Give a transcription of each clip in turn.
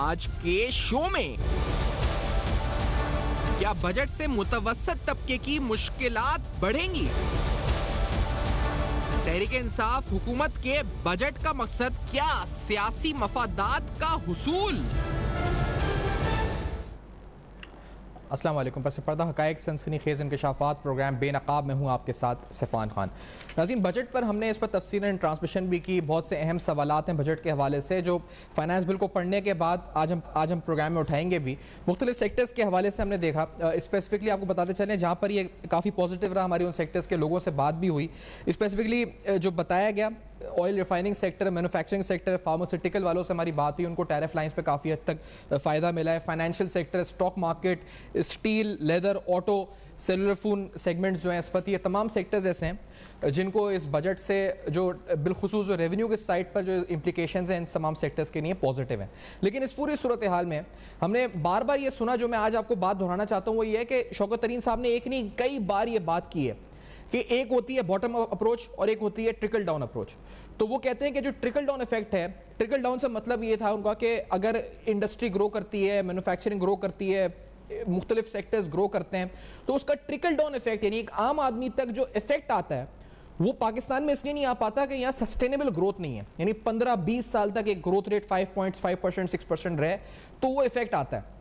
आज के शो में। क्या बजट से मुतवस्सित तबके की मुश्किलात बढ़ेंगी? तहरीक-ए-इंसाफ हुकूमत के बजट का मकसद क्या? सियासी मफादात का हुसूल। अस्सलाम वालेकुम। पस पर्दा हक़ाइक़ सनसनीखेज़ इंकशाफ़ात प्रोग्राम बेनकाब में हूँ आपके साथ सिफ़ान खान। नाज़रीन, बजट पर हमने इस पर तफ़सीलन ट्रांसमिशन भी की। बहुत से अहम सवालात हैं बजट के हवाले से जो फाइनेंस बिल को पढ़ने के बाद आज हम प्रोग्राम में उठाएंगे भी। मुख्तलिफ सेक्टर्स के हवाले से हमने देखा, स्पेसिफिकली आपको बताते चलें जहाँ पर ये काफ़ी पॉजिटिव रहा, हमारी उन सेक्टर्स के लोगों से बात भी हुई। स्पेसिफिकली जो बताया गया, oil refining sector, manufacturing sector, pharmaceutical वालों से हमारी बात हुई, उनको टैरिफ लाइंस पे काफ़ी हद तक फ़ायदा मिला है। Financial sector, stock market, steel, leather, auto, cellular phone segments जो हैं, इस्पात, ये तमाम सेक्टर्स ऐसे हैं जिनको इस बजट से जो बिलखुसूस जो रेवेन्यू के साइड पर जो इम्प्लीकेशंस हैं इन तमाम सेक्टर्स के लिए पॉजिटिव हैं। लेकिन इस पूरी सूरत हाल में हमने बार बार ये सुना, जो मैं आज आपको बात दोहराना चाहता हूँ वो ये है कि शौकत तरीन साहब ने एक नहीं कई बार ये बात की है कि एक होती है बॉटम अप अप्रोच और एक होती है ट्रिकल डाउन अप्रोच। तो वो कहते हैं कि जो ट्रिकल डाउन इफेक्ट है, ट्रिकल डाउन से मतलब ये था उनका कि अगर इंडस्ट्री ग्रो करती है, मैन्युफैक्चरिंग ग्रो करती है, मुख्तलिफ सेक्टर्स ग्रो करते हैं, तो उसका ट्रिकल डाउन इफेक्ट यानी एक आम आदमी तक जो इफेक्ट आता है वो पाकिस्तान में इसलिए नहीं आ पाता कि यहाँ सस्टेनेबल ग्रोथ नहीं है। यानी 15-20 साल तक एक ग्रोथ रेट 5.5%, 6% रहे तो वो इफेक्ट आता है।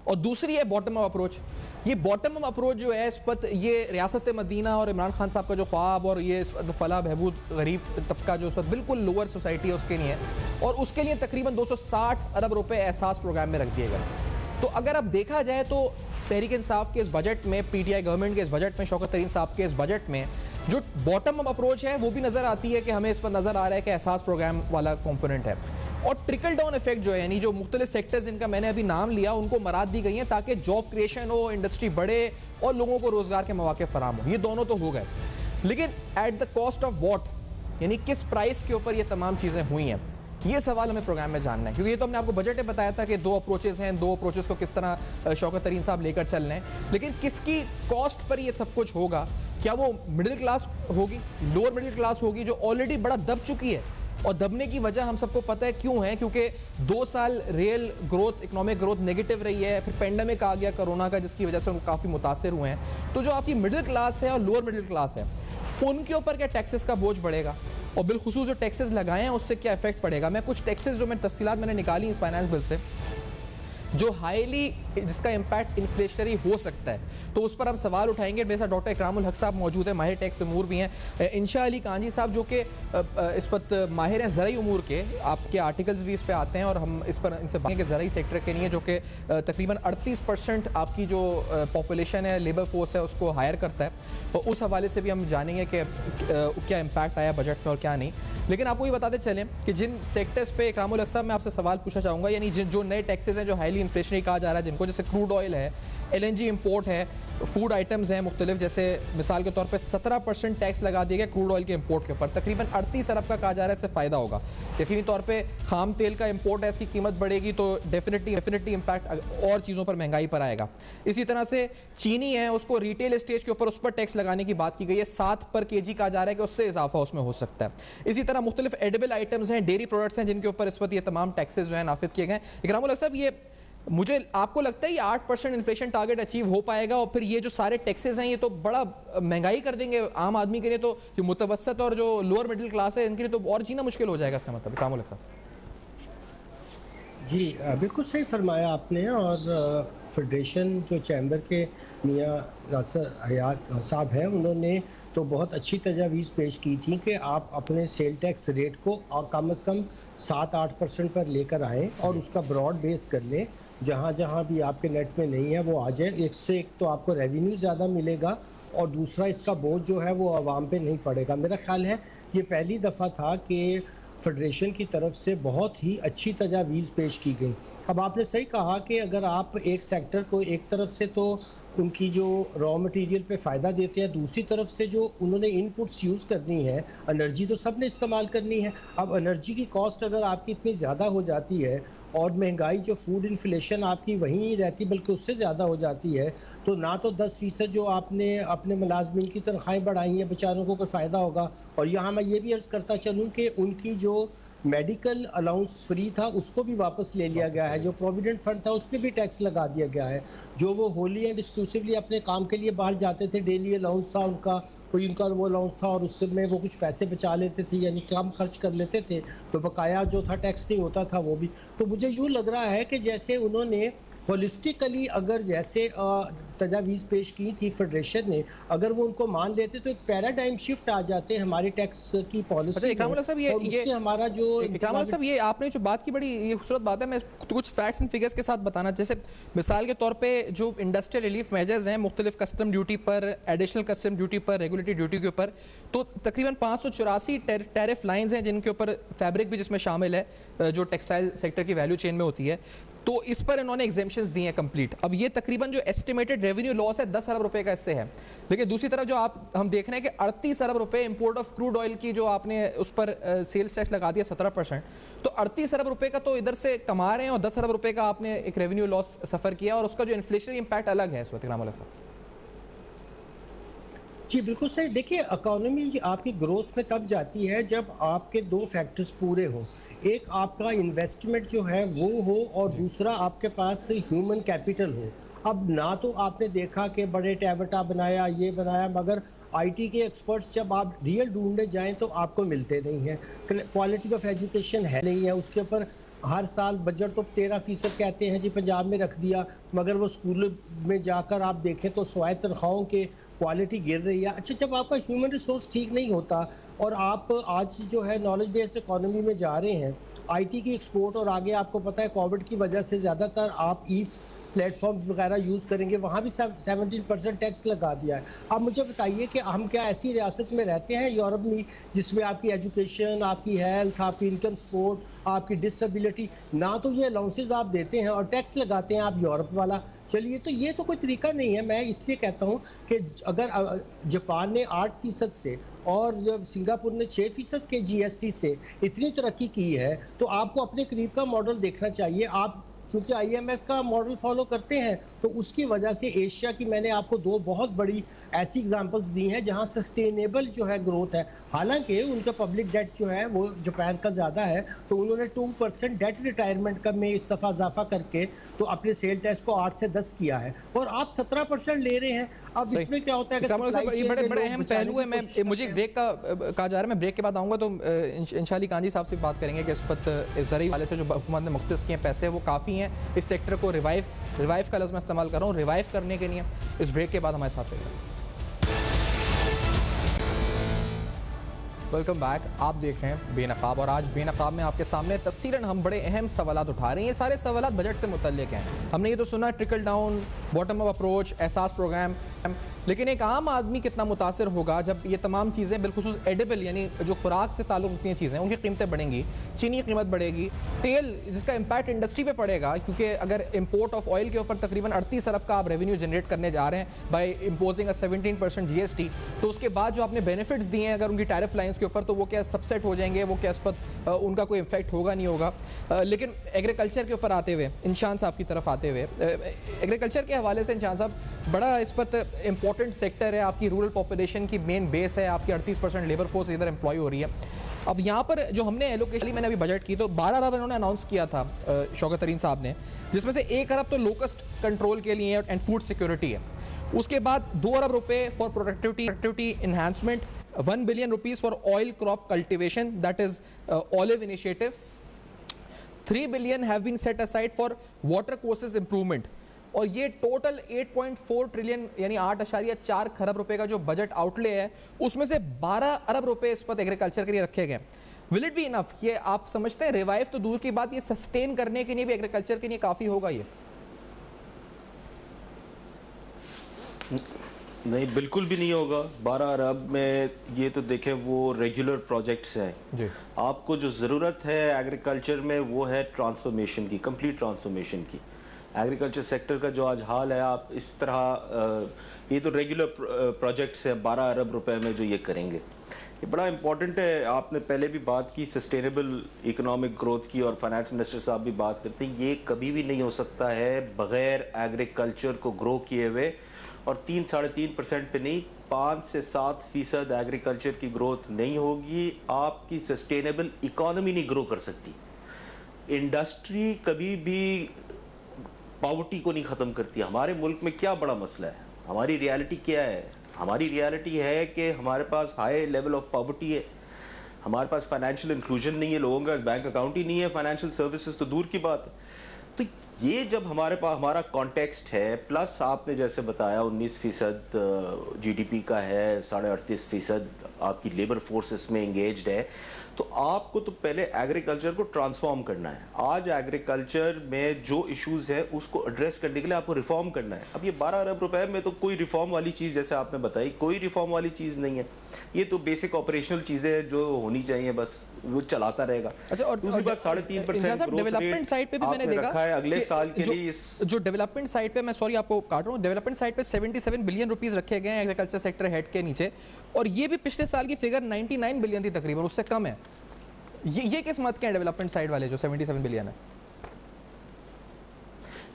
और दूसरी है बॉटम अप अप्रोच। ये बॉटम अप अप्रोच जो है इस पर ये रियासत मदीना और इमरान खान साहब का जो ख्वाब और ये फलाह बहबूद गरीब तबका जो उस वक्त बिल्कुल लोअर सोसाइटी है उसके लिए है, और उसके लिए तकरीबन 260 अरब रुपए एहसास प्रोग्राम में रख दिए गए। तो अगर अब देखा जाए तो तहरीक इंसाफ के इस बजट में, पीटीआई गवर्नमेंट के इस बजट में, शौकत तरीन साहब के इस बजट में जो बॉटम अप अप्रोच है वो भी नज़र आती है कि हमें इस पर नज़र आ रहा है कि एहसास प्रोग्राम वाला कॉम्पोनेंट है। और ट्रिकल डाउन इफेक्ट जो है, यानी जो मुख्तलिफ सेक्टर्स जिनका मैंने अभी नाम लिया उनको मराद दी गई हैं ताकि जॉब क्रिएशन हो, इंडस्ट्री बढ़े और लोगों को रोजगार के मौके फराम हो। ये दोनों तो हो गए, लेकिन at the cost of what, यानी किस प्राइस के ऊपर ये तमाम चीज़ें हुई हैं, ये सवाल हमें प्रोग्राम में जानना है। क्योंकि ये तो हमने आपको बजट में बताया था कि दो अप्रोचेस हैं, दो अप्रोचेस को किस तरह शौकत तरीन साहब लेकर चल रहे हैं, लेकिन किसकी कॉस्ट पर ये सब कुछ होगा? क्या वो मिडिल क्लास होगी, लोअर मिडिल क्लास होगी जो ऑलरेडी बड़ा दब चुकी है? और दबने की वजह हम सबको पता है क्यों है, क्योंकि 2 साल real growth, economic growth negative रही है, फिर पेंडेमिक आ गया कोरोना का जिसकी वजह से उनको काफ़ी मुतासिर हुए हैं। तो जो आपकी मिडिल क्लास है और लोअर मिडिल क्लास है उनके ऊपर क्या टैक्सेस का बोझ बढ़ेगा, और बिलखुसूस जो टैक्सेस लगाए हैं उससे क्या इफेक्ट पड़ेगा? मैं कुछ टैक्सेस जो मैं तफसीलात मैंने निकाली इस फाइनेंस बिल से जो हाईली जिसका इम्पैक्ट इन्फ्लेशनरी हो सकता है, तो उस पर हम सवाल उठाएंगे। मेरे साथ डॉक्टर इकरामुल हक साहब मौजूद हैं, माहिर टैक्स उमूर भी हैं। इंशा अली कांजी साहब जो कि इस वक्त माहिर हैं ज़राई उमूर के, आपके आर्टिकल्स भी इस पर आते हैं और हम इस पर इनसे बात करेंगे ज़राई सेक्टर के लिए, जो कि तकरीबन 38% आपकी जो पॉपुलेशन है, लेबर फोर्स है, उसको हायर करता है। तो उस हवाले से भी हम जानेंगे कि क्या इम्पैक्ट आया बजट में और क्या नहीं। लेकिन आपको ये बताते चलें कि जिन सेक्टर्स पे इकरामुल हक साहब मैं आपसे सवाल पूछना चाहूँगा, यानी जो नए टैक्सेस हैं जो हाईली इन्फ्लेशनरी कहा जा रहा है जिनको, जैसे क्रूड ऑयल है, LNG इंपोर्ट है, फूड आइटम्स हैं मुख्तलिफ, जैसे मिसाल के तौर पे 17% टैक्स लगा दिया गया क्रूड ऑयल के इंपोर्ट के ऊपर, तकरीबन 38 अरब का कहा जा रहा है इससे फ़ायदा होगा। यकीनी तौर पे खाम तेल का इंपोर्ट है, इसकी कीमत बढ़ेगी तो डेफिनेटली इम्पैक्ट और चीज़ों पर महंगाई पर आएगा। इसी तरह से चीनी है, उसको रिटेल स्टेज के ऊपर उस पर टैक्स लगाने की बात की गई है, 7 पर kg कहा जा रहा है कि उससे इजाफा उसमें हो सकता है। इसी तरह मुख्तलिफ एडिबल आइटम्स हैं, डेयरी प्रोडक्ट्स हैं जिनके ऊपर इस वक्त ये तमाम टैक्सेस जो है नाफिज किए गए। इकरामुल हक साहब, ये मुझे आपको लगता है ये 8% इन्फ्लेशन टारगेट अचीव हो पाएगा? और फिर ये जो सारे टैक्सेस हैं ये तो बड़ा महंगाई कर देंगे आम आदमी के लिए, तो जो मुतवस्सित और जो लोअर मिडिल क्लास है इनके लिए तो और जीना मुश्किल हो जाएगा इसका मतलब। इकरामुल हक साहब जी बिल्कुल सही फरमाया आपने। और फेडरेशन जो चैम्बर के मियाँ नासिर हयात साहब हैं, उन्होंने तो बहुत अच्छी तजावीज़ पेश की थी कि आप अपने सेल टैक्स रेट को कम से कम 7-8% पर लेकर आएँ और उसका ब्रॉड बेस कर लें। जहाँ जहाँ भी आपके नेट में नहीं है वो आ जाए। एक से एक तो आपको रेवेन्यू ज़्यादा मिलेगा और दूसरा इसका बोझ जो है वो आवाम पे नहीं पड़ेगा। मेरा ख्याल है ये पहली दफ़ा था कि फेडरेशन की तरफ से बहुत ही अच्छी तजावीज़ पेश की गई। अब आपने सही कहा कि अगर आप एक सेक्टर को एक तरफ से तो उनकी जो रॉ मटेरियल पे फ़ायदा देते हैं, दूसरी तरफ से जो उन्होंने इनपुट्स यूज़ करनी है, एनर्जी तो सब ने इस्तेमाल करनी है। अब एनर्जी की कॉस्ट अगर आपकी इतनी ज़्यादा हो जाती है और महंगाई जो फूड इन्फ्लेशन आपकी वहीं नहीं रहती बल्कि उससे ज़्यादा हो जाती है, तो ना तो 10% जो आपने अपने मुलाजमीन की तनख्वाहें बढ़ाई हैं बेचारों को कोई फ़ायदा होगा। और यहाँ मैं ये भी अर्ज़ करता चलूँ कि उनकी जो मेडिकल अलाउंस फ्री था उसको भी वापस ले लिया गया है, जो प्रोविडेंट फंड था उस पर भी टैक्स लगा दिया गया है। जो वो होली एंड एक्सक्लूसिवली अपने काम के लिए बाहर जाते थे, डेली अलाउंस था उनका, कोई उनका वो अलाउंस था और उसमें वो कुछ पैसे बचा लेते थे यानी कम खर्च कर लेते थे, तो बकाया जो था टैक्स नहीं होता था वो भी। तो मुझे यूँ लग रहा है कि जैसे उन्होंने होलिस्टिकली अगर जैसे तजावीज़ पेश की थी फेडरेशन ने, अगर वो उनको मान लेते तो एक पैराडाइम शिफ्ट आ जाते हमारी टैक्स की पॉलिसी में, इकराम साहब ये उससे हमारा जो इकराम साहब ये आपने जो बात की बड़ी ये खूबसूरत बात है। मैं कुछ फैक्ट्स एंड फिगर्स के साथ बताना, जैसे मिसाल के तौर पे जो इंडस्ट्रियल रिलीफ मेजर्स हैं मुख्तलिफ कस्टम ड्यूटी पर, एडिशनल कस्टम ड्यूटी पर, रेगुलेटरी ड्यूटी के ऊपर, तो तकरीबन 584 टैरिफ लाइंस हैं जिनके ऊपर फैब्रिक भी जिसमें शामिल है जो टेक्सटाइल सेक्टर की वैल्यू चेन में होती है, तो इस पर इन्होंने एग्जेम्पशंस दिए हैं कंप्लीट। अब ये तकरीबन जो एस्टिमेटेड रेवेन्यू लॉस है 10 अरब रुपए का इससे है, लेकिन दूसरी तरफ जो हम देख रहे हैं कि 38 अरब रुपए इंपोर्ट ऑफ क्रूड ऑयल की जो आपने उस पर सेल्स टैक्स लगा दिया 17%, तो 38 अरब रुपए का तो इधर से कमा रहे हैं और 10 अरब रुपए का आपने एक रेवेन्यू लॉस सफर किया और उसका जो इन्फ्लेशनरी इंपैक्ट अलग है इस वक्त। इकराम साहब जी बिल्कुल सही। देखिए इकोनॉमी आपकी ग्रोथ में तब जाती है जब आपके दो फैक्टर्स पूरे हो, एक आपका इन्वेस्टमेंट जो है वो हो और दूसरा आपके पास ह्यूमन कैपिटल हो। अब ना तो आपने देखा कि बड़े टैबटा बनाया ये बनाया, मगर आईटी के एक्सपर्ट्स जब आप रियल ढूंढने जाएं तो आपको मिलते नहीं हैं। क्वालिटी ऑफ एजुकेशन है नहीं है, उसके ऊपर हर साल बजट तो 13% कहते हैं जी पंजाब में रख दिया, मगर वो स्कूल में जाकर आप देखें तो स्वाय तनख्वाहों के क्वालिटी गिर रही है। अच्छा, जब आपका ह्यूमन रिसोर्स ठीक नहीं होता और आप आज जो है नॉलेज बेस्ड इकोनॉमी में जा रहे हैं, आईटी की एक्सपोर्ट, और आगे आपको पता है कोविड की वजह से ज़्यादातर आप ई प्लेटफॉर्म वगैरह यूज़ करेंगे, वहाँ भी 17% टैक्स लगा दिया है। अब मुझे बताइए कि हम क्या ऐसी रियासत में रहते हैं यूरोप में जिसमें आपकी एजुकेशन, आपकी हेल्थ, आपकी इनकम सपोर्ट, आपकी डिसेबिलिटी, ना तो ये अलाउंसेज आप देते हैं और टैक्स लगाते हैं आप यूरोप वाला। चलिए, तो ये तो कोई तरीका नहीं है। मैं इसलिए कहता हूँ कि अगर जापान ने 8% से और जब सिंगापुर ने 6% के जीएसटी से इतनी तरक्की की है, तो आपको अपने करीब का मॉडल देखना चाहिए। आप चूंकि आईएमएफ का मॉडल फॉलो करते हैं तो उसकी वजह से एशिया की मैंने आपको दो बहुत बड़ी ऐसी एग्जांपल्स दी हैं जहां सस्टेनेबल जो है ग्रोथ है। हालांकि उनका पब्लिक डेट जो है वो जापान का ज़्यादा है, तो उन्होंने 2% डेट रिटायरमेंट का में इस दफ़ा इजाफा करके तो अपने सेल टैक्स को 8 से 10 किया है, और आप 17% ले रहे हैं। अब इसमें क्या होता है कि ये बड़े अहम पहलू है। मैं मुझे ब्रेक का कहा जा रहा है, मैं ब्रेक के बाद आऊँगा तो इंशाल्लाह कांजी साहब से बात करेंगे कि इस वक्त ज़रिए वाले से जो हुकूमत ने मुख्तस किए पैसे वो काफ़ी हैं इस सेक्टर को रिवाइव का लफ्ज़ मैं इस्तेमाल कर रहा हूँ, रिवाइव करने के लिए। इस ब्रेक के बाद हमारे साथ रहेगा। Welcome back. आप देख रहे हैं बेनकाब, और आज बेनकाब में आपके सामने तफसीलन हम बड़े अहम सवालात उठा रहे हैं। ये सारे सवालात बजट से मुतल्लिक हैं। हमने ये तो सुना trickle down, bottom up approach, एहसास प्रोग्राम, लेकिन एक आम आदमी कितना मुतासर होगा जब ये तमाम चीज़ें बिलखुसूस एडिबल यानी जो खुराक से ताल्लुक़ रखती हैं चीज़ें उनकी कीमतें बढ़ेंगी, चीनी की कीमत बढ़ेगी, तेल जिसका इम्पैक्ट इंडस्ट्री पे पड़ेगा, क्योंकि अगर इंपोर्ट ऑफ ऑयल के ऊपर तकरीबन 38 अरब का आप रेवेन्यू जनरेट करने जा रहे हैं बाय इम्पोजिंग 17% जीएसटी, तो उसके बाद जो आपने बेनिफिट्स दिए हैं अगर उनकी टैरिफ लाइंस के ऊपर, तो वो क्या सबसेट हो जाएंगे, वो क्या इस पर उनका कोई इफेक्ट होगा नहीं होगा। लेकिन एग्रीकल्चर के ऊपर आते हुए, इंशान साहब की तरफ आते हुए, एग्रीकल्चर के हवाले से इंशान साहब बड़ा इस पर इंपॉर्टेंट सेक्टर है, आपकी रूरल पॉपुलेशन की मेन बेस है, आपकी 38% लेबर फोर्स इधर एम्प्लॉय हो रही है। अब यहाँ पर जो हमने एलोकेशन, मैंने अभी बजट की तो 12 अरब इन्होंने अनाउंस किया था शौकत तरीन साहब ने, जिसमें से 1 अरब तो लोकस्ट कंट्रोल के लिए एंड फूड सिक्योरिटी है। उसके बाद 2 अरब रुपए for productivity enhancement, 1 billion rupees for oil crop cultivation, that is olive initiative, 3 billion have been set aside for water courses improvement, और ये टोटल 8.4 ट्रिलियन यानी 8.4 खरब रुपए का जो बजट आउटले है, उसमें से 12 अरब रुपए इस पर एग्रीकल्चर के लिए रखे गए। Will it be enough? ये आप समझते हैं रिवाइव तो दूर की बात, ये सस्टेन करने के लिए भी एग्रीकल्चर के लिए काफ़ी होगा? ये नहीं, बिल्कुल भी नहीं होगा। 12 अरब में ये तो देखें वो रेगुलर प्रोजेक्ट्स हैं जी। आपको जो ज़रूरत है एग्रीकल्चर में वो है ट्रांसफॉर्मेशन की, कंप्लीट ट्रांसफॉर्मेशन की। एग्रीकल्चर सेक्टर का जो आज हाल है, आप इस तरह ये तो रेगुलर प्रोजेक्ट्स हैं 12 अरब रुपए में जो ये करेंगे, ये बड़ा इंपॉर्टेंट है। आपने पहले भी बात की सस्टेनेबल इकोनॉमिक ग्रोथ की, और फाइनेंस मिनिस्टर साहब भी बात करते हैं, ये कभी भी नहीं हो सकता है बगैर एग्रीकल्चर को ग्रो किए हुए और 3-3.5% पे नहीं, 5 से 7% एग्रीकल्चर की ग्रोथ नहीं होगी, आपकी सस्टेनेबल इकोनॉमी नहीं ग्रो कर सकती। इंडस्ट्री कभी भी पॉवर्टी को नहीं ख़त्म करती। हमारे मुल्क में क्या बड़ा मसला है, हमारी रियलिटी क्या है? हमारी रियलिटी है कि हमारे पास हाई लेवल ऑफ पॉवर्टी है, हमारे पास फाइनेंशियल इंक्लूजन नहीं है, लोगों का बैंक अकाउंट ही नहीं है, फाइनेंशियल सर्विसेज तो दूर की बात है। तो ये जब हमारे पास हमारा कॉन्टेक्स्ट है, प्लस आपने जैसे बताया 19% जीडीपी का है, 38.5% आपकी लेबर फोर्स इसमें एंगेज्ड है, तो आपको तो पहले एग्रीकल्चर को ट्रांसफॉर्म करना है। आज एग्रीकल्चर में जो इश्यूज है उसको एड्रेस करने के लिए आपको रिफॉर्म करना है। अब ये 12 अरब रुपए में तो कोई रिफॉर्म वाली चीज़, जैसे आपने बताई, कोई रिफॉर्म वाली चीज़ नहीं है। ये तो बेसिक ऑपरेशनल चीज़ें जो होनी चाहिए, बस वो चलाता रहेगा। अच्छा, और दूसरी बात 3.5% डेवलपमेंट साइड पे भी मैंने देखा है अगले साल के लिए। जो डेवलपमेंट साइड पे, मैं सॉरी आपको काट रहा हूँ, डेवलपमेंट साइड पे 77 बिलियन रुपीस रखे गए हैं एग्रीकल्चर सेक्टर हेड के नीचे, और ये भी पिछले साल की फिगर 99 बिलियन थी तकरीबन, उससे कम है। ये किस मत के हैं डेवलपमेंट साइड वाले जो 77 बिलियन है?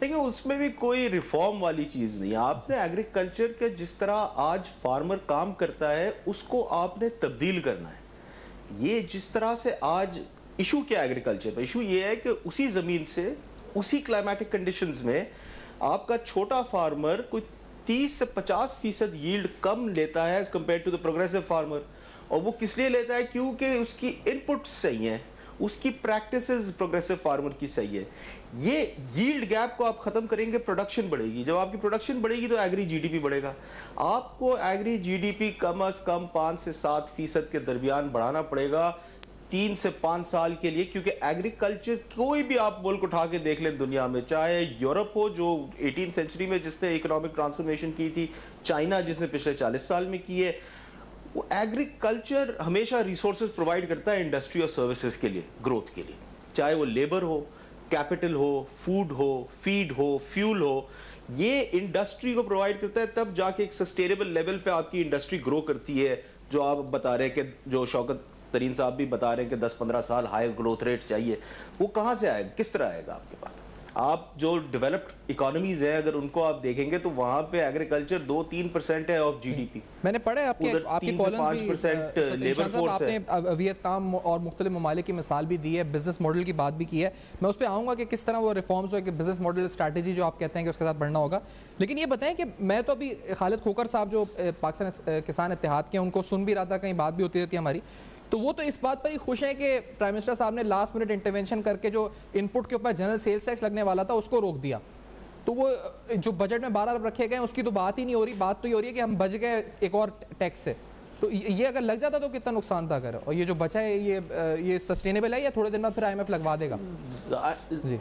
देखिए, उसमें भी कोई रिफॉर्म वाली चीज नहीं है। आपने एग्रीकल्चर के जिस तरह आज फार्मर काम करता है उसको आपने तब्दील करना है। ये जिस तरह से आज इशू क्या है एग्रीकल्चर पे, इशू ये है कि उसी जमीन से उसी क्लाइमेटिक कंडीशंस में आपका छोटा फार्मर कोई 30 से 50% यील्ड कम लेता है as compare to the progressive farmer. और वो किस लिए लेता है? क्योंकि उसकी इनपुट सही है, उसकी प्रैक्टिसेस प्रोग्रेसिव फार्मर की सही है। ये यील्ड गैप को आप खत्म करेंगे, प्रोडक्शन बढ़ेगी। जब आपकी प्रोडक्शन बढ़ेगी तो एग्री जीडीपी बढ़ेगा। आपको एग्री जीडीपी कम अज कम 5 से 7% के दरमियान बढ़ाना पड़ेगा 3 से 5 साल के लिए, क्योंकि एग्रीकल्चर कोई भी आप मुल्क उठा के देख लें दुनिया में, चाहे यूरोप हो जो 18वीं सेंचुरी में जिसने इकोनॉमिक ट्रांसफॉर्मेशन की थी, चाइना जिसने पिछले 40 साल में की है, वो एग्रीकल्चर हमेशा रिसोर्सेज प्रोवाइड करता है इंडस्ट्री और सर्विसेज के लिए, ग्रोथ के लिए, चाहे वो लेबर हो, कैपिटल हो, फूड हो, फीड हो, फ्यूल हो। ये इंडस्ट्री को प्रोवाइड करता है, तब जाके एक सस्टेनेबल लेवल पे आपकी इंडस्ट्री ग्रो करती है। जो आप बता रहे हैं कि जो शौकत तरीन साहब भी बता रहे हैं कि 10-15 साल हाई ग्रोथ रेट चाहिए, वो कहाँ से आएगा, किस तरह आएगा आपके पास? आप जो डेवलप्ड इकोनॉमीज है अगर उनको आप देखेंगे तो वहां पे एग्रीकल्चर 2-3% है ऑफ जीडीपी। मैंने पढ़ा है आपके कॉलम्स भी, 5% लेबर फोर्स है। आपने वियतनाम और मुख्तलिफ ममालिक की मिसाल भी दी है, बिजनेस मॉडल की बात भी की है। मैं उस पर आऊँगा कि किस तरह वो रिफॉर्म्स हो, कि बिजनेस मॉडल स्ट्रैटेजी जो आप कहते हैं कि उसके साथ बढ़ना होगा। लेकिन ये बताएं कि मैं तो अभी खालिद खोकर साहब जो पाकिस्तान किसान इत्तेहाद के, उनको सुन भी रहा था, कहीं बात भी होती रहती है हमारी, तो वो तो इस बात पर ही खुश हैं कि प्राइम मिनिस्टर साहब ने लास्ट मिनट इंटरवेंशन करके जो इनपुट के ऊपर जनरल सेल्स टैक्स लगने वाला था उसको रोक दिया। तो वो जो बजट में 12 अरब रखे गए उसकी तो बात ही नहीं हो रही, बात तो ये हो रही है कि हम बच गए एक और टैक्स से। तो ये अगर लग जाता तो कितना नुकसान था अगर, और ये जो बचा है ये सस्टेनेबल है या थोड़े दिन बाद फिर IMF लगवा देगा? जी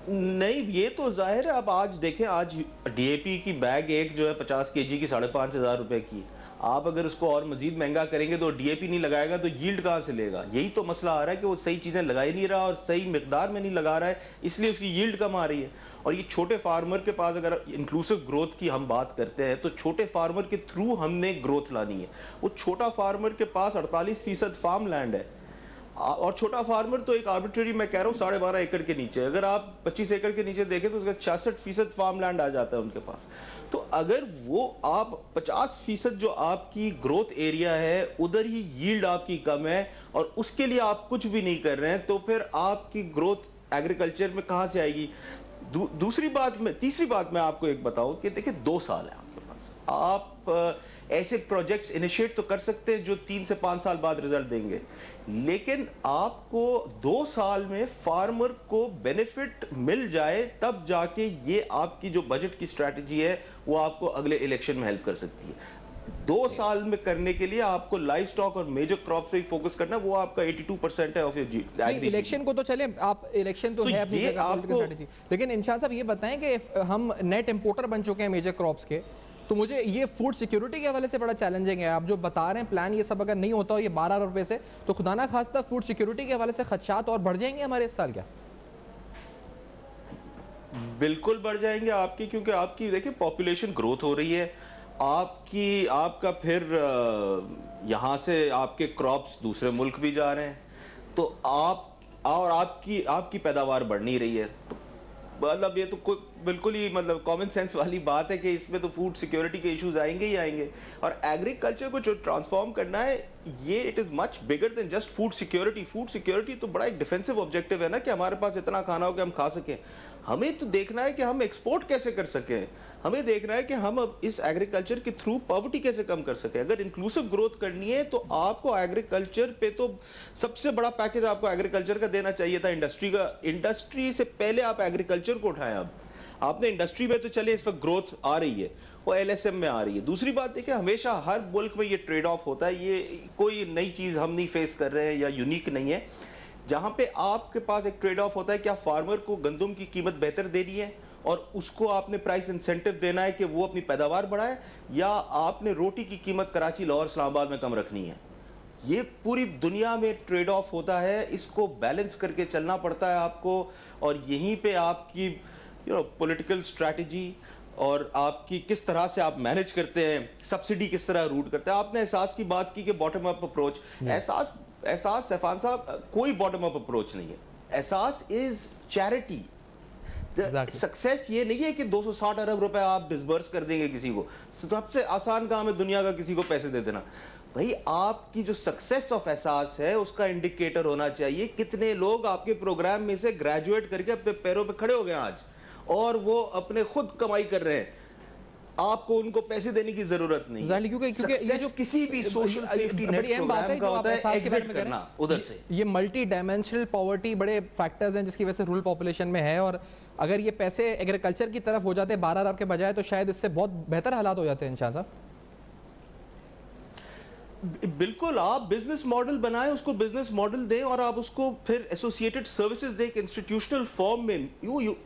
नहीं, ये तो जाहिर है। अब आज देखें, आज DAP की बैग एक जो है 50 kg की 5,500 रुपए की, आप अगर उसको और मजीद महंगा करेंगे तो DAP नहीं लगाएगा तो यील्ड कहाँ से लेगा? यही तो मसला आ रहा है कि वो सही चीज़ें लगा ही नहीं रहा और सही मिकदार में नहीं लगा रहा है, इसलिए उसकी यील्ड कम आ रही है। और ये छोटे फार्मर के पास, अगर इंक्लूसिव ग्रोथ की हम बात करते हैं तो छोटे फार्मर के थ्रू हमने ग्रोथ लानी है। वो छोटा फार्मर के पास 48% फार्म लैंड है, और छोटा फार्मर तो एक आर्बिट्रेरी, मैं कह रहा हूँ 12.5 एकड़ के नीचे, अगर आप 25 एकड़ के नीचे देखें तो उसका 66% फार्म लैंड आ जाता है उनके पास। तो अगर वो आप 50% जो आपकी ग्रोथ एरिया है उधर ही यील्ड आपकी कम है और उसके लिए आप कुछ भी नहीं कर रहे हैं, तो फिर आपकी ग्रोथ एग्रीकल्चर में कहाँ से आएगी? तीसरी बात मैं आपको एक बताऊं कि देखिए 2 साल है आपके पास, आप ऐसे प्रोजेक्ट्स इनिशिएट तो कर सकते हैं जो 3 से 5 साल बाद रिजल्ट देंगे, लेकिन आपको 2 साल में फार्मर को बेनिफिट मिल जाए तब जाके ये आपकी जो बजट की स्ट्रैटेजी है वो आपको अगले इलेक्शन में हेल्प कर सकती है। 2 साल में करने के लिए आपको लाइव स्टॉक और मेजर क्रॉप्स पे फोकस करना, वो आपका 82% है ऑफ योर इलेक्शन को तो चले, आप इलेक्शन तो है अपनी जगह पॉलिटिकल स्ट्रेटजी, लेकिन इंशाअल्लाह साहब ये बताएं कि हम नेट इंपोर्टर बन चुके हैं मेजर क्रॉप्स के, तो मुझे ये फूड सिक्योरिटी के हवाले से बड़ा चैलेंजिंग है। आप जो बता रहे हैं प्लान, ये सब अगर नहीं होता हो ये 12 अरब रुपए से, तो खुदा ना खास्ता फूड सिक्योरिटी के हवाले से खदशात और बढ़ जाएंगे हमारे इस साल क्या? बिल्कुल बढ़ जाएंगे आपकी, क्योंकि आपकी देखिए पॉपुलेशन ग्रोथ हो रही है, आपका फिर यहाँ से आपके क्रॉप्स दूसरे मुल्क भी जा रहे हैं, तो आपकी पैदावार बढ़ नहीं रही है। तो मतलब ये तो कोई बिल्कुल ही मतलब कॉमन सेंस वाली बात है कि इसमें तो फूड सिक्योरिटी के इश्यूज आएंगे ही आएंगे, और एग्रीकल्चर को जो ट्रांसफॉर्म करना है ये it is much bigger than just food security. Food security तो बड़ा एक डिफेंसिव ऑब्जेक्टिव है ना, कि हमारे पास इतना खाना हो कि हम खा सकें। हमें तो देखना है कि हम एक्सपोर्ट कैसे कर सकें, हमें देखना है कि हम अब इस एग्रीकल्चर के थ्रू पॉवर्टी कैसे कम कर सकें। अगर इंक्लूसिव ग्रोथ करनी है तो आपको एग्रीकल्चर पे तो सबसे बड़ा पैकेज आपको एग्रीकल्चर का देना चाहिए था, इंडस्ट्री का। इंडस्ट्री से पहले आप एग्रीकल्चर को उठाएं। अब आपने इंडस्ट्री में तो चले इस वक्त ग्रोथ आ रही है, वो LSM में आ रही है। दूसरी बात देखिए, हमेशा हर मुल्क में ये ट्रेड ऑफ होता है, ये कोई नई चीज़ हम नहीं फेस कर रहे हैं या यूनिक नहीं है। जहाँ पे आपके पास एक ट्रेड ऑफ होता है, क्या फार्मर को गंदम की कीमत बेहतर देनी है और उसको आपने प्राइस इंसेंटिव देना है कि वो अपनी पैदावार बढ़ाए, या आपने रोटी की कीमत कराची, लाहौर, इस्लामाबाद में कम रखनी है। ये पूरी दुनिया में ट्रेड ऑफ होता है, इसको बैलेंस करके चलना पड़ता है आपको। और यहीं पे आपकी पॉलिटिकल स्ट्रैटेजी और आपकी किस तरह से आप मैनेज करते हैं, सब्सिडी किस तरह रूट करते हैं। आपने एहसास की बात की कि बॉटम अप अप्रोच, एहसास सैफान साहब कोई बॉटम अप अप्रोच नहीं है। एहसास इज चैरिटी। सक्सेस ये नहीं है कि 260 अरब रुपए आप डिसबर्स कर देंगे किसी को। सबसे आसान काम है दुनिया का किसी को पैसे दे देना। भाई आपकी जो सक्सेस ऑफ एहसास है उसका इंडिकेटर होना चाहिए कितने लोग आपके प्रोग्राम में से ग्रेजुएट करके अपने पैरों पे खड़े हो गए आज और वो अपने खुद कमाई कर रहे हैं। आपको उनको पैसे देने की जरूरत नहीं, क्योंकि ये जो किसी भी सोशल सेफ्टी नेट प्रोग्राम का होता है एग्जिट करना उधर से। ये मल्टी डायमेंशनल पॉवर्टी बड़े फैक्टर्स हैं जिसकी वजह से रूरल पॉपुलेशन में है, और अगर ये पैसे एग्रीकल्चर की तरफ हो जाते 12 अरब के बजाय तो शायद इससे बहुत बेहतर हालात हो जाते हैं। इंशाअल्लाह साहब बिल्कुल, आप बिजनेस मॉडल बनाएं, उसको बिजनेस मॉडल दें और आप उसको फिर एसोसिएटेड सर्विसेज दें इंस्टीट्यूशनल फॉर्म में।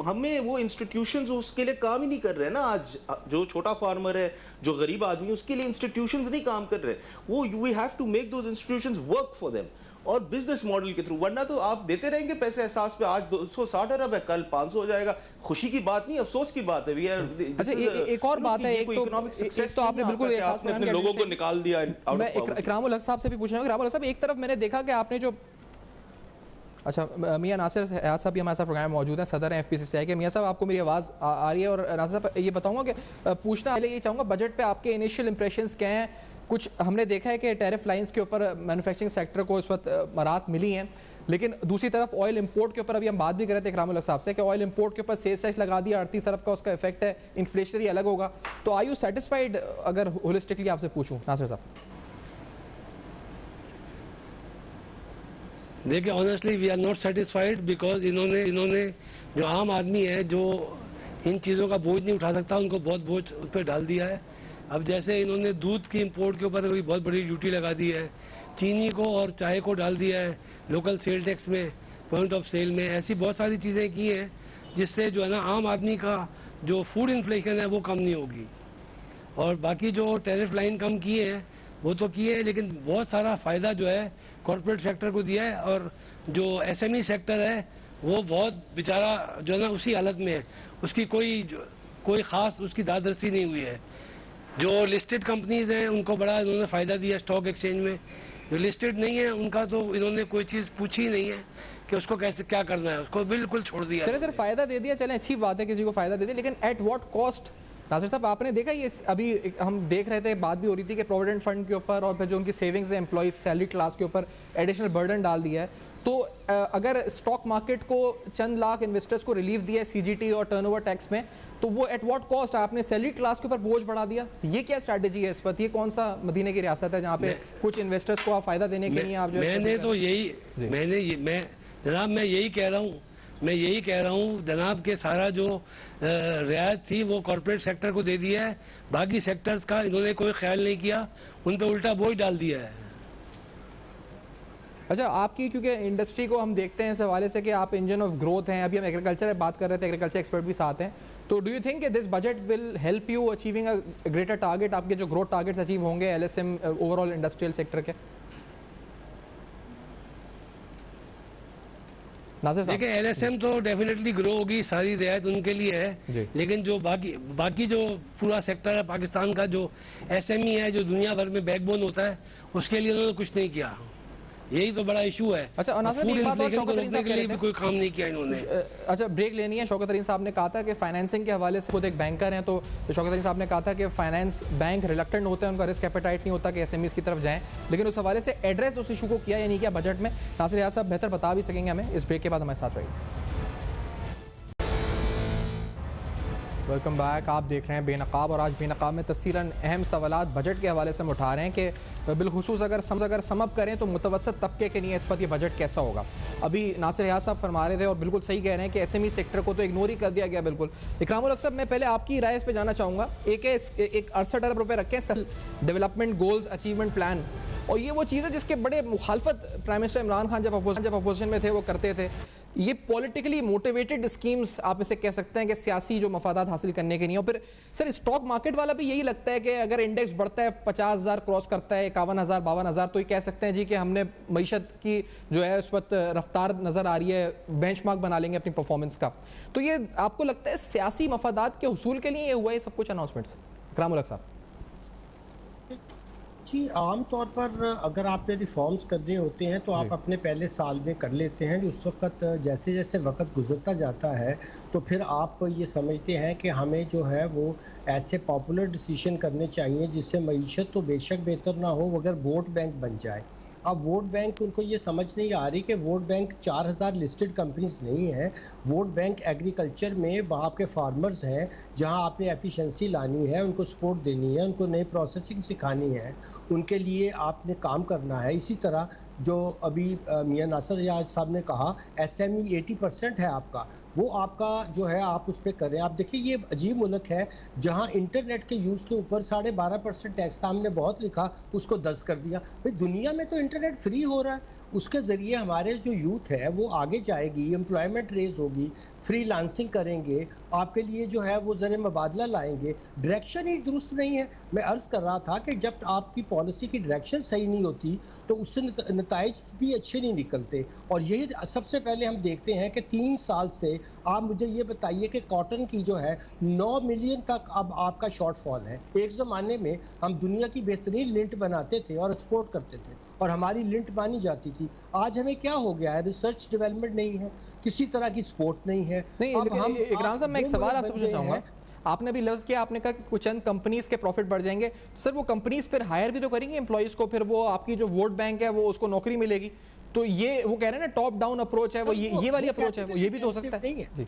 हमें वो इंस्टीट्यूशंस उसके लिए काम ही नहीं कर रहे हैं ना। आज जो छोटा फार्मर है, जो गरीब आदमी है, उसके लिए इंस्टीट्यूशंस नहीं काम कर रहे। वो we have to make those institutions work for them और बिजनेस मॉडल के थ्रू, वरना तो आप देते रहेंगे पैसे एहसास पे। आज 260 अरब है, कल 500 हो जाएगा। खुशी की बात नहीं, अफसोस की बात है। अच्छा, एक और बात है, एक तो आपने बिल्कुल अपने लोगों को निकाल दिया। मैं इकरामुल हक साहब से भी पूछना है। इकरामुल हक साहब, एक तरफ मैंने देखा कि आपने जो मियां नासिर हयात साहब भी हमारे साथ प्रोग्राम में मौजूद हैं, सदर हैं FPCCI के। मियां साहब, आपको मेरी आवाज़ आ रही है? और नासिर साहब, ये बताऊंगा कि पूछना पहले ये चाहूँगा, बजट पे आपके इनिशियल इंप्रेशंस क्या हैं? कुछ हमने देखा है कि टैरिफ लाइंस के ऊपर मैन्युफैक्चरिंग सेक्टर को इस वक्त राहत मिली है, लेकिन दूसरी तरफ ऑयल इंपोर्ट के ऊपर अभी हम बात भी कर रहे थे इकरामुल हक साहब से कि ऑयल इंपोर्ट के ऊपर सेल्स टैक्स लगा दिया, 38 अरब का उसका इफेक्ट है, इन्फ्लेशनरी अलग होगा। तो आर यू सेटिस्फाइड, अगर होलिस्टिकली आपसे पूछूं नासिर साहब? देखिए, honestly we are not satisfied because इन्होंने जो आम आदमी है जो इन चीज़ों का बोझ नहीं उठा सकता, उनको बहुत बोझ उस पर डाल दिया है। अब जैसे इन्होंने दूध की इंपोर्ट के ऊपर कोई बहुत बड़ी ड्यूटी लगा दी है, चीनी को और चाय को डाल दिया है लोकल सेल टैक्स में, पॉइंट ऑफ सेल में। ऐसी बहुत सारी चीज़ें की हैं जिससे जो है ना आम आदमी का जो फूड इन्फ्लेशन है वो कम नहीं होगी। और बाकी जो टैरिफ लाइन कम किए हैं वो तो किए हैं, लेकिन बहुत सारा फ़ायदा जो है कॉर्पोरेट सेक्टर को दिया है, और जो SME सेक्टर है वो बहुत बेचारा जो है ना उसी हालत में है, उसकी कोई ख़ास उसकी दादरसी नहीं हुई है। जो लिस्टेड कंपनीज हैं उनको बड़ा इन्होंने फ़ायदा दिया स्टॉक एक्सचेंज में, जो लिस्टेड नहीं है उनका तो इन्होंने कोई चीज़ पूछी ही नहीं है कि उसको कैसे क्या करना है, उसको बिल्कुल छोड़ दिया। चले सर, फ़ायदा दे दिया, चलें अच्छी बात है, किसी को फ़ायदा दे दिया, लेकिन एट व्हाट कॉस्ट? नासिर साहब, आपने देखा ये अभी हम देख रहे थे, बात भी हो रही थी कि प्रोविडेंट फंड के ऊपर और फिर जो उनकी सेविंग्स है एम्प्लॉइज सैलरी क्लास के ऊपर एडिशनल बर्डन डाल दिया है। तो अगर स्टॉक मार्केट को चंद लाख इन्वेस्टर्स को रिलीफ दिया है CGT और टर्नओवर टैक्स में, तो वो एट व्हाट कॉस्ट? आपने सैलरी क्लास के ऊपर बोझ बढ़ा दिया। ये क्या स्ट्रैटेजी है इस पर? ये कौन सा मदीने की रियासत है जहाँ पे कुछ इन्वेस्टर्स को आप फायदा देने के लिए आप जो मैंने तो जनाब मैं यही कह रहा हूँ जनाब के सारा जो रियायत थी वो कॉर्पोरेट सेक्टर को दे दिया है, बाकी सेक्टर्स का इन्होंने कोई ख्याल नहीं किया, उन पे उल्टा बोझ डाल दिया है। अच्छा, आपकी क्योंकि इंडस्ट्री को हम देखते हैं इस हवाले से कि आप इंजन ऑफ ग्रोथ हैं, अभी हम एग्रीकल्चर में बात कर रहे थे, एग्रीकल्चर एक्सपर्ट भी साथ हैं, तो do you think this budget will help you achieving a greater target? आपके जो ग्रोथ टारगेट्स अचीव होंगे LSM ओवरऑल इंडस्ट्रियल सेक्टर के? देखिए, LSM तो डेफिनेटली ग्रो होगी, सारी रियायत उनके लिए है, लेकिन जो बाकी जो पूरा सेक्टर है पाकिस्तान का, जो SME है, जो दुनिया भर में बैकबोन होता है, उसके लिए उन्होंने कुछ नहीं किया। यही तो बड़ा इशू है। अच्छा, और नासिर एक बात और शौकत तरीन साहब कह रहे थे, कोई काम नहीं किया इन्होंने। अच्छा, ब्रेक लेनी है। शौकत तरीन साहब ने कहा था कि फाइनेंसिंग के हवाले से, खुद एक बैंकर हैं, तो शौकत तरीन साहब ने कहा था कि फाइनेंस बैंक रिलक्टेंट होते हैं, उनका रिस्क एपेटाइट नहीं होता कि एसएमईज की तरफ जाएं, लेकिन उस हवाले से एड्रेस उस इशू को किया या नहीं किया बजट में, नासिर रियाज साहब बेहतर बता भी सकेंगे हमें। इस ब्रेक के बाद हमारे साथ रहिए। Welcome back. आप देख रहे हैं बेनकाब, और आज बेनकाब में तफसीलन अहम सवालात बजट के हवाले से हम उठा रहे हैं कि बिलखुसूस अगर समअप करें तो मुतवसत तबके के लिए इस पर ये बजट कैसा होगा। अभी नासिर रियाज साहब फरमा रहे थे और बिल्कुल सही कह रहे हैं कि एसएमई सेक्टर को तो इग्नोर ही कर दिया गया बिल्कुल। इकरामुल हक साहब, मैं पहले आपकी राय इस पर जाना चाहूँगा। एक 68 अरब रुपये रखे हैं डेवलपमेंट गोल्स अचीवमेंट प्लान, और ये वो चीज़ है जिसके बड़े मुखालफत प्राइम मिनिस्टर इमरान खान जब अपोजिशन में थे वो करते थे। ये पॉलिटिकली मोटिवेटेड स्कीम्स आप इसे कह सकते हैं कि सियासी जो मफादात हासिल करने के नहीं। और फिर सर स्टॉक मार्केट वाला भी यही लगता है कि अगर इंडेक्स बढ़ता है 50,000 क्रॉस करता है 51,000 52,000 तो ये कह सकते हैं जी कि हमने मईशत की जो है उस वक्त रफ्तार नज़र आ रही है, बेंचमार्क बना लेंगे अपनी परफॉर्मेंस का। तो ये आपको लगता है सियासी मफादात के हुसूल के लिए ये हुआ है सब कुछ अनाउंसमेंट्स? इकरामुल हक साहब जी, आम तौर पर अगर आपने रिफॉर्म्स करने होते हैं तो आप अपने पहले साल में कर लेते हैं। उस वक्त जैसे जैसे वक्त गुजरता जाता है तो फिर आप ये समझते हैं कि हमें जो है वो ऐसे पॉपुलर डिसीजन करने चाहिए जिससे मईशत तो बेशक बेहतर ना हो मगर वोट बैंक बन जाए। अब वोट बैंक, उनको ये समझ नहीं आ रही कि वोट बैंक 4000 लिस्टेड कंपनीज नहीं है। वोट बैंक एग्रीकल्चर में वहाँ के फार्मर्स हैं जहाँ आपने एफिशिएंसी लानी है, उनको सपोर्ट देनी है, उनको नई प्रोसेसिंग सिखानी है, उनके लिए आपने काम करना है। इसी तरह जो अभी मियां नासिर रियाज साहब ने कहा एसएमई 80% है आपका, वो आपका जो है आप उस पर करें। आप देखिए ये अजीब मुल्क है जहां इंटरनेट के यूज़ के ऊपर 12.5% टैक्स था, हमने बहुत लिखा उसको 10 कर दिया। भाई दुनिया में तो इंटरनेट फ्री हो रहा है, उसके ज़रिए हमारे जो यूथ है वो आगे जाएगी, एम्प्लॉयमेंट रेज होगी, फ्रीलांसिंग करेंगे, आपके लिए जो है वो ज़र मुबादला लाएंगे। डायरेक्शन ही दुरुस्त नहीं है। मैं अर्ज़ कर रहा था कि जब आपकी पॉलिसी की डायरेक्शन सही नहीं होती तो उससे नताइज भी अच्छे नहीं निकलते। और यही सबसे पहले हम देखते हैं कि 3 साल से आप मुझे ये बताइए कि कॉटन की जो है 9 मिलियन तक अब आपका शॉर्टफॉल है। एक ज़माने में हम दुनिया की बेहतरीन लिंट बनाते थे और एक्सपोर्ट करते थे और हमारी लिंट मानी जाती थी। आज हमें क्या हो गया है? रिसर्च डेवलपमेंट नहीं है, किसी तरह की सपोर्ट नहीं है। इकराम साहब, मैं एक सवाल आपसे पूछना चाहूँगा। आपने अभी लफ्ज़ किया, आपने कहा कि कुछ चंद कंपनीज के प्रॉफिट बढ़ जाएंगे। सर वो कंपनीज फिर हायर भी तो करेंगे एम्प्लॉइज़ को, फिर वो आपकी जो वोट बैंक है वो उसको नौकरी मिलेगी। तो ये वो कह रहे हैं ना टॉप डाउन अप्रोच है, वो ये वाली अप्रोच है, वो ये भी तो हो सकता है जी।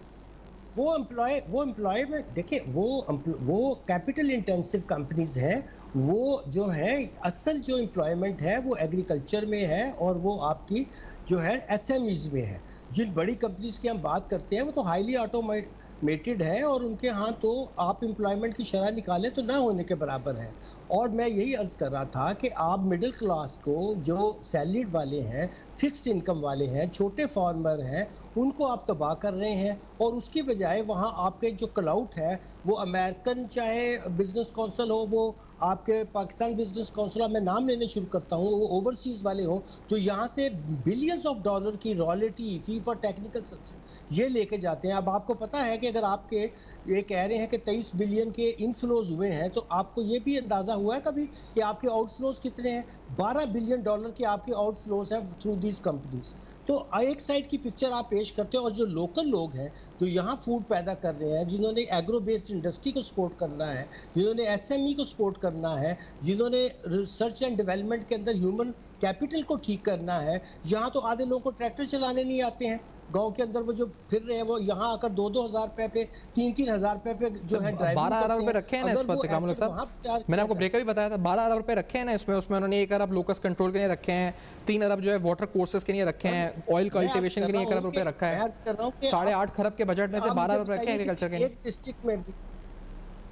वो एम्प्लॉय में देखिए वो कैपिटल इंटेंसिव कंपनीज हैं। वो जो है असल जो एम्प्लॉयमेंट है वो एग्रीकल्चर में है और वो आपकी जो है एसएमईज में है। जिन बड़ी कंपनीज की हम बात करते हैं वो तो हाईली ऑटोमेटेड है और उनके यहाँ तो आप एम्प्लॉयमेंट की शरह निकालें तो ना होने के बराबर है। और मैं यही अर्ज कर रहा था कि आप मिडिल क्लास को, जो सैलरीड वाले हैं, फिक्स्ड इनकम वाले हैं, छोटे फार्मर हैं, उनको आप तबाह कर रहे हैं। और उसकी बजाय वहाँ आपके जो क्लाउट है वो अमेरिकन चाहे बिजनेस काउंसिल हो, वो आपके पाकिस्तान बिजनेस काउंसिल, मैं नाम लेने शुरू करता हूँ, वो ओवरसीज वाले हो जो यहाँ से बिलियंस ऑफ डॉलर की royalty fee for technical service ये लेके जाते हैं। अब आपको पता है कि अगर आपके ये कह रहे हैं कि 23 बिलियन के इनफ्लोज हुए हैं तो आपको ये भी अंदाजा हुआ है कभी कि आपके आउटफ्लोज कितने हैं? 12 बिलियन डॉलर के आपके आउटफ्लोज हैं थ्रू दीज कंपनीज। तो एक साइड की पिक्चर आप पेश करते हो और जो लोकल लोग हैं जो यहाँ फूड पैदा कर रहे हैं, जिन्होंने एग्रो बेस्ड इंडस्ट्री को सपोर्ट करना है, जिन्होंने एसएमई को सपोर्ट करना है, जिन्होंने रिसर्च एंड डेवलपमेंट के अंदर ह्यूमन कैपिटल को ठीक करना है, यहाँ तो आधे लोगों को ट्रैक्टर चलाने नहीं आते हैं। गांव के अंदर वो जो फिर रहे हैं वो यहाँ आकर 2-2 हज़ार रुपए पे 3-3 हज़ार रुपए पे जो है 12 अरब रुपए रखे हैं ना इस पर इकरामुल हक साहब। मैंने आपको ब्रेक भी बताया था 12 अरब रुपए रखे हैं ना इसमें। उसमें उन्होंने 1 अरब लोकस कंट्रोल के लिए रखे हैं, 3 अरब जो है वाटर कोर्सेज के लिए रखे हैं, ऑयल कल्टिवेशन के लिए 1 अरब रुपए रखा है। 8.5 खरब के बजट में से 12 अरब रखे हैं एग्रीकल्चर के लिए। डिस्ट्रिक्ट में भी,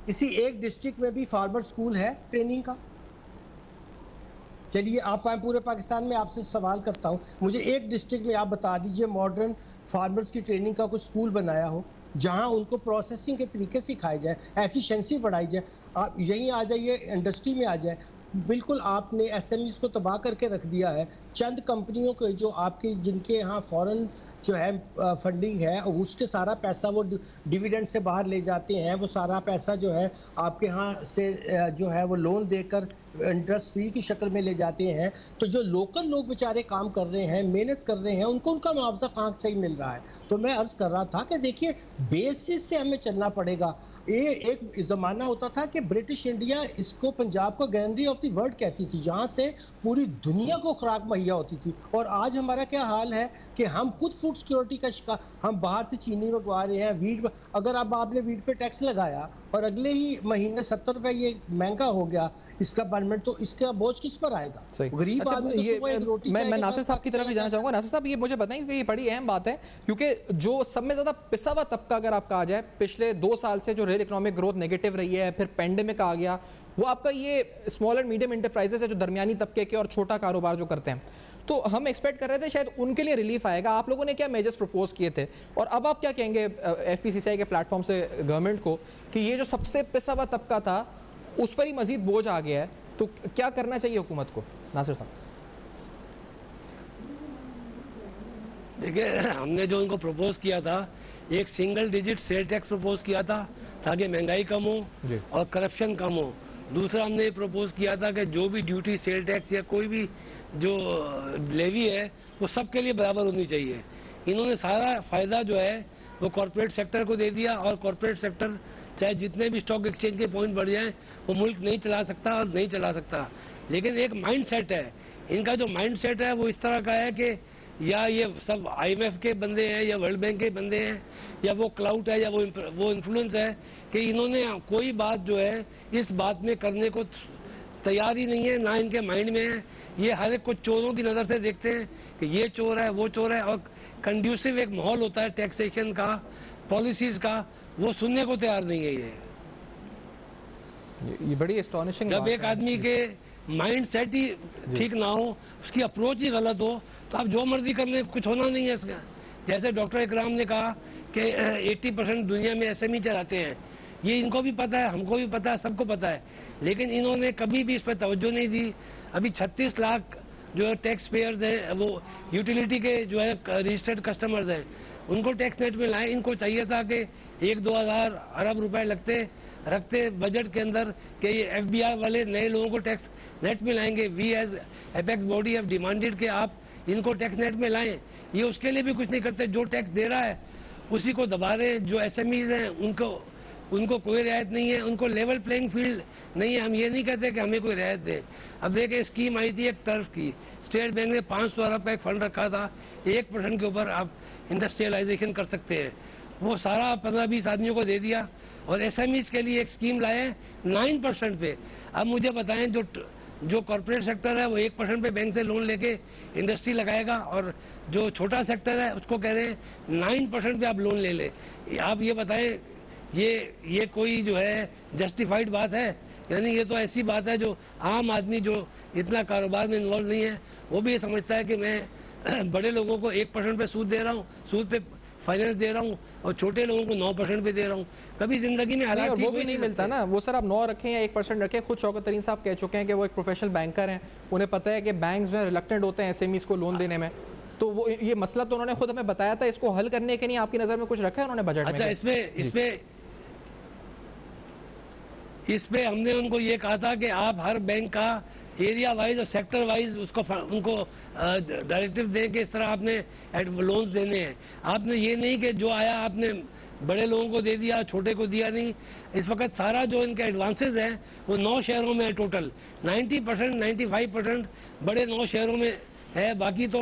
किसी एक डिस्ट्रिक्ट में भी फार्मर स्कूल है ट्रेनिंग का? चलिए आप पूरे पाकिस्तान में आपसे सवाल करता हूँ, मुझे एक डिस्ट्रिक्ट में आप बता दीजिए मॉडर्न फार्मर्स की ट्रेनिंग का कुछ स्कूल बनाया हो जहां उनको प्रोसेसिंग के तरीके सिखाए जाए, एफिशिएंसी बढ़ाई जाए। आप यहीं आ जाइए, इंडस्ट्री में आ जाए। बिल्कुल आपने एसएमईज को तबाह करके रख दिया है। चंद कंपनियों के जो आपकी जिनके यहाँ फॉरेन जो है फंडिंग है उसके सारा पैसा वो डिविडेंड से बाहर ले जाते हैं, वो सारा पैसा जो है आपके यहाँ से जो है वो लोन देकर इंटरेस्ट फ्री की शक्ल में ले जाते हैं, तो जो लोकल लोग बेचारे काम कर रहे हैं, मेहनत कर रहे हैं, उनको उनका मुआवजा कहाँ से मिल रहा है। तो मैं अर्ज कर रहा था कि देखिए बेसिस से हमें चलना पड़ेगा। ये एक ज़माना होता था कि ब्रिटिश इंडिया इसको पंजाब को ग्रैंडरी ऑफ द वर्ल्ड कहती थी, जहाँ से पूरी दुनिया को खुराक मुहैया होती थी। और आज हमारा क्या हाल है कि हम खुद फूड सिक्योरिटी का शिकार, हम बाहर से चीनी मंगवा रहे हैं, वीट, अगर अब आपने वीट पे टैक्स लगाया और अगले ही महीने 70 रुपए ये महंगा हो गया इसका गवर्नमेंट, तो इसका बोझ किस पर आएगा? गरीब आदमी को सुबह एक रोटी मैं नासिर साहब की तरफ भी जाना चाहूंगा। नासिर साहब ये मुझे बताएं, क्योंकि ये बड़ी अहम बात है, क्योंकि जो सब में ज्यादा पिसा हुआ तबका अगर आप कहा जाए, पिछले 2 साल से जो रियल इकोनॉमिक ग्रोथ नेगेटिव रही है, फिर पेंडेमिक आ गया, वो आपका ये स्मॉल एंड मीडियम इंटरप्राइजेस है जो दरमियानी तबके के और छोटा कारोबार जो करते हैं। तो हम एक्सपेक्ट कर रहे थे शायद उनके लिए रिलीफ आएगा। आप लोगों ने क्या मेजर्स प्रपोज किए थे, और अब आप क्या कहेंगे एफपीसीसीआई के प्लेटफॉर्म से गवर्नमेंट को कि ये जो सबसे पिसा हुआ तबका था उस पर ही मजीद बोझ आ गया है, तो क्या करना चाहिए हुकूमत को? नासिर साहब देखिए, हमने जो उनको प्रपोज किया था, एक single digit sale tax propose किया था ताकि महंगाई कम हो और करप्शन कम हो। दूसरा हमने प्रपोज किया था कि जो भी ड्यूटी, सेल टैक्स या कोई भी जो लेवी है वो सबके लिए बराबर होनी चाहिए। इन्होंने सारा फायदा जो है वो कॉरपोरेट सेक्टर को दे दिया, और कॉरपोरेट सेक्टर चाहे जितने भी स्टॉक एक्सचेंज के पॉइंट बढ़ जाएं वो मुल्क नहीं चला सकता और नहीं चला सकता। लेकिन एक माइंड सेट है इनका, जो माइंड सेट है वो इस तरह का है कि या ये सब IMF के बंदे हैं या वर्ल्ड बैंक के बंदे हैं या वो क्लाउड है या वो इन्फ्लुएंस है कि इन्होंने कोई बात जो है इस बात में करने को तैयार ही नहीं है, ना इनके माइंड में है। ये हर एक को चोरों की नज़र से देखते हैं कि ये चोर है, वो चोर है, और कंड्यूसिव एक माहौल होता है टैक्सेशन का, पॉलिसीज का, वो सुनने को तैयार नहीं है। ये बड़ी एस्टॉनिशिंग जब एक आदमी के माइंड सेट ही ठीक ना हो, उसकी अप्रोच ही गलत हो, तो आप जो मर्जी कर ले, कुछ होना नहीं है इसका। जैसे डॉक्टर इकराम ने कहा कि 80% दुनिया में SME चलाते हैं, ये इनको भी पता है, हमको भी पता है, सबको पता है, लेकिन इन्होंने कभी भी इस पर तवज्जो नहीं दी। अभी 36 लाख जो है टैक्स पेयर्स हैं, वो यूटिलिटी के जो है रजिस्टर्ड कस्टमर्स हैं, उनको टैक्स नेट में लाए। इनको चाहिए था कि 1-2 हज़ार अरब रुपए रखते बजट के अंदर कि ये FBI वाले नए लोगों को टैक्स नेट में लाएंगे। We as apex body have demanded कि आप इनको टैक्स नेट में लाएं। ये उसके लिए भी कुछ नहीं करते, जो टैक्स दे रहा है उसी को दबा रहे। जो SMEs हैं उनको कोई रियायत नहीं है, उनको लेवल प्लेइंग फील्ड नहीं है। हम ये नहीं कहते कि हमें कोई रियायत दे। अब देखिए, स्कीम आई थी एक टर्फ की, स्टेट बैंक ने 500 अरब का एक फंड रखा था, 1% के ऊपर आप इंडस्ट्रियलाइजेशन कर सकते हैं। वो सारा 15-20 आदमियों को दे दिया, और SMEs के लिए एक स्कीम लाए 9% पे। अब मुझे बताएं, जो कॉर्पोरेट सेक्टर है वो 1% पे बैंक से लोन लेके इंडस्ट्री लगाएगा, और जो छोटा सेक्टर है उसको कह रहे हैं 9% पे आप लोन ले ले। आप ये बताएं, ये कोई जो है जस्टिफाइड बात है? यानी ये तो ऐसी बात है जो आम आदमी जो इतना कारोबार में इन्वॉल्व नहीं है वो भी ये समझता है कि मैं बड़े लोगों को 1% पे सूद दे रहा हूँ, सूद पे फाइनेंस दे रहा हूँ, और छोटे लोगों को 9% पे दे रहा हूँ। कभी जिंदगी में हालात वो भी नहीं मिलता ना। वो सर आप 9 रखें या 1% रखें, खुद शौकत तरीन साहब कह चुके हैं कि वो एक प्रोफेशनल बैंकर हैं, उन्हें पता है कि बैंक जो है रिलक्टेंट होते हैं SMEs को लोन देने में। तो वो ये मसला तो उन्होंने खुद हमें बताया था, इसको हल करने के लिए आपकी नज़र में कुछ रखा है उन्होंने बजट में? अच्छा, इसमें हमने उनको ये कहा था कि आप हर बैंक का एरिया वाइज और सेक्टर वाइज उनको डायरेक्टिव दें कि इस तरह आपने लोन्स देने हैं। आपने ये नहीं कि जो आया आपने बड़े लोगों को दे दिया, छोटे को दिया नहीं। इस वक्त सारा जो इनके एडवांसेस हैं वो 9 शहरों में है टोटल। 90%, 95% बड़े 9 शहरों में है। बाकी तो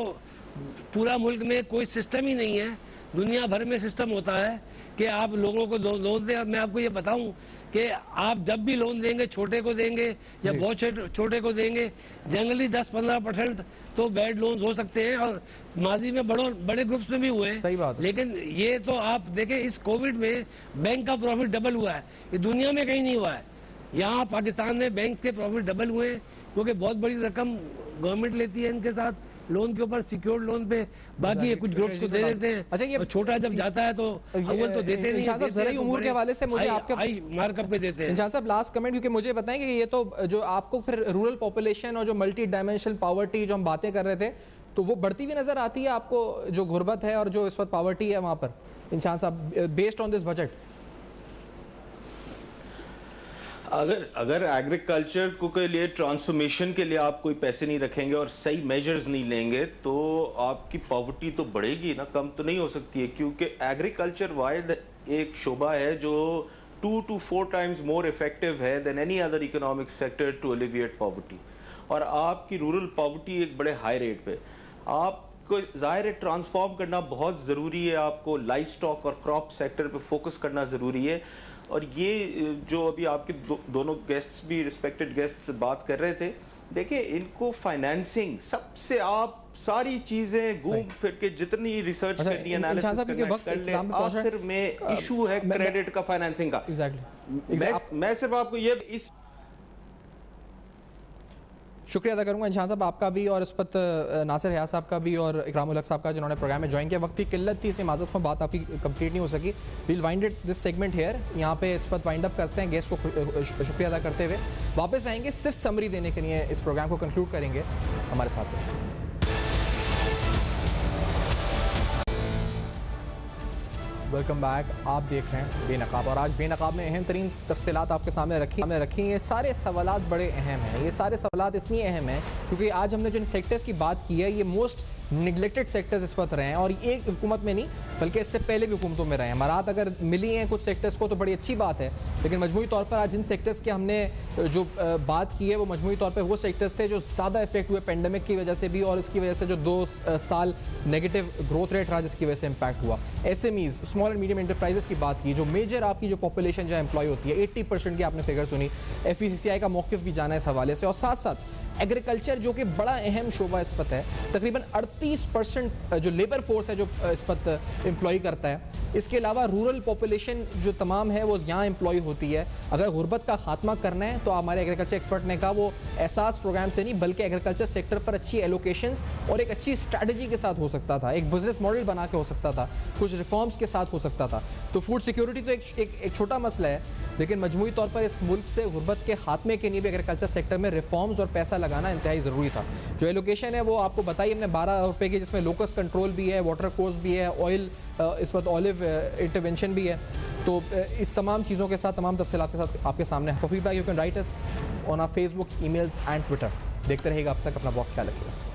पूरा मुल्क में कोई सिस्टम ही नहीं है। दुनिया भर में सिस्टम होता है कि आप लोगों को लोन दें। अब मैं आपको ये बताऊं कि आप जब भी लोन देंगे, छोटे को देंगे या बहुत छोटे को देंगे, जनरली 10-15% तो बैड लोन्स हो सकते हैं, और माजी में बड़े ग्रुप्स में भी हुए। सही बात है। लेकिन ये तो आप देखें, इस कोविड में बैंक का प्रॉफिट डबल हुआ है, ये दुनिया में कहीं नहीं हुआ है। यहाँ पाकिस्तान में बैंक के प्रॉफिट डबल हुए हैं, क्योंकि बहुत बड़ी रकम गवर्नमेंट लेती है इनके साथ लोन के ऊपर, सिक्योर्ड लोन पे। बाकी ये कुछ ग्रुप्स को दे देते हैं। अच्छा, ये छोटा जब जाता है तो अव्वल तो देते नहीं। इंशाअल्लाह ज़राई उमूर के हवाले से मुझे आपके मार्कअप पे देते हैं। इंशाअल्लाह साहब लास्ट कमेंट, क्योंकि मुझे बताएं कि ये तो जो आपको फिर रूरल पॉपुलेशन और जो मल्टी डायमेंशनल पॉवर्टी जो हम बातें कर रहे थे, तो वो बढ़ती हुई नजर आती है आपको, जो गुर्बत है और जो इस वक्त पॉवर्टी है वहाँ पर, इंशाअल्लाह साहब बेस्ड ऑन दिस बजट? अगर एग्रीकल्चर को के लिए ट्रांसफॉर्मेशन के लिए आप कोई पैसे नहीं रखेंगे और सही मेजर्स नहीं लेंगे तो आपकी पॉवर्टी तो बढ़ेगी ना, कम तो नहीं हो सकती है, क्योंकि एग्रीकल्चर वाइड एक शोबा है जो 2 to 4 times more effective है than any other economic sector to alleviate poverty। और आपकी रूरल पॉवर्टी एक बड़े हाई रेट पे, आपको ज़ाहिर है ट्रांसफॉर्म करना बहुत ज़रूरी है, आपको लाइफ स्टॉक और क्रॉप सेक्टर पे फोकस करना ज़रूरी है। और ये जो अभी आपके दोनों गेस्ट्स भी रिस्पेक्टेड गेस्ट्स बात कर रहे थे, देखिए इनको फाइनेंसिंग सबसे, आप सारी चीजें घूम फिर के जितनी रिसर्च करनी है, एनालिसिस कर ले, आखिर में इशू है क्रेडिट का, फाइनेंसिंग का। मैं सिर्फ आपको ये इस शुक्रिया अदा करूंगा इंशान साहब आपका भी, और इस पर नासिर हयात साहब का भी, और इकराम उल हक साहब का जिन्होंने प्रोग्राम में ज्वाइन किया। वक्त की किल्लत थी इसलिए माजरत में बात आपकी कंप्लीट नहीं हो सकी। We'll wind it this segment here, यहाँ पे इस पर वाइंड अप करते हैं। गेस्ट को शुक्रिया अदा करते हुए वापस आएंगे, सिर्फ समरी देने के लिए इस प्रोग्राम को कंक्लूड करेंगे। हमारे साथ में वेलकम बैक, आप देख रहे हैं बेनकाब, और आज बेनकाब में अहम तरीन तफसीलात आपके सामने रखी। ये सारे सवालात बड़े अहम हैं। ये सारे सवालात इसलिए अहम हैं क्योंकि आज हमने जो इन सेक्टर्स की बात की है, ये मोस्ट निगलेक्टेड सेक्टर्स इस वक्त रहे हैं, और एक हुकूमत में नहीं बल्कि इससे पहले भी हुकूमतों में रहे हैं। मराहत अगर मिली हैं कुछ सेक्टर्स को तो बड़ी अच्छी बात है, लेकिन मजमूई तौर पर आज जिन सेक्टर्स की हमने जो बात की है वो मजमूई तौर पर वो सेक्टर्स थे जो ज़्यादा इफेक्ट हुए पेंडेमिक की वजह से भी, और इसकी वजह से जो 2 साल नेगेटिव ग्रोथ रेट रहा जिसकी वजह से इम्पैक्ट हुआ। SMEs, small and medium enterprises की बात की, जो मेजर आपकी जो पॉपुलेशन जो एम्प्लॉय होती है, 80% की आपने फिगर सुनी। FECCI का मौक़िफ़ भी जाना है इस हवाले से, और साथ साथ एग्रीकल्चर जो कि बड़ा अहम शोबा इस वक्त है, तकरीबन 38% जो लेबर फोर्स है जो इस वक्त एम्प्लॉय करता है। इसके अलावा रूरल पॉपुलेशन जो तमाम है वो यहाँ एम्प्लॉय होती है। अगर गुर्बत का खात्मा करना है तो हमारे एग्रीकल्चर एक्सपर्ट ने कहा वो एहसास प्रोग्राम से नहीं बल्कि एग्रीकल्चर सेक्टर पर अच्छी एलोकेशंस और एक अच्छी स्ट्रैटेजी के साथ हो सकता था, एक बिजनेस मॉडल बना के हो सकता था, कुछ रिफॉर्म्स के साथ हो सकता था। तो फूड सिक्योरिटी तो एक छोटा मसला है, लेकिन मजमूई तौर पर इस मुल्क से गुर्बत के खात्मे के लिए भी एग्रीकल्चर सेक्टर में रिफॉर्म्स और पैसा लगाना इंतहाई ज़रूरी था। जो एलोकेशन है वो आपको बताई हमने 12 अरब रुपये की, जिसमें लोकस कंट्रोल भी है, वाटर कोर्स भी है, ऑयल इस वक्त ऑलिव इंटरवेंशन भी है। तो इस तमाम चीज़ों के साथ, तमाम तफसीलात के साथ आपके सामने है। For feedback you can write us on our Facebook, emails and Twitter. देखते रहिएगा, अब तक अपना बहुत ख्याल रखिएगा।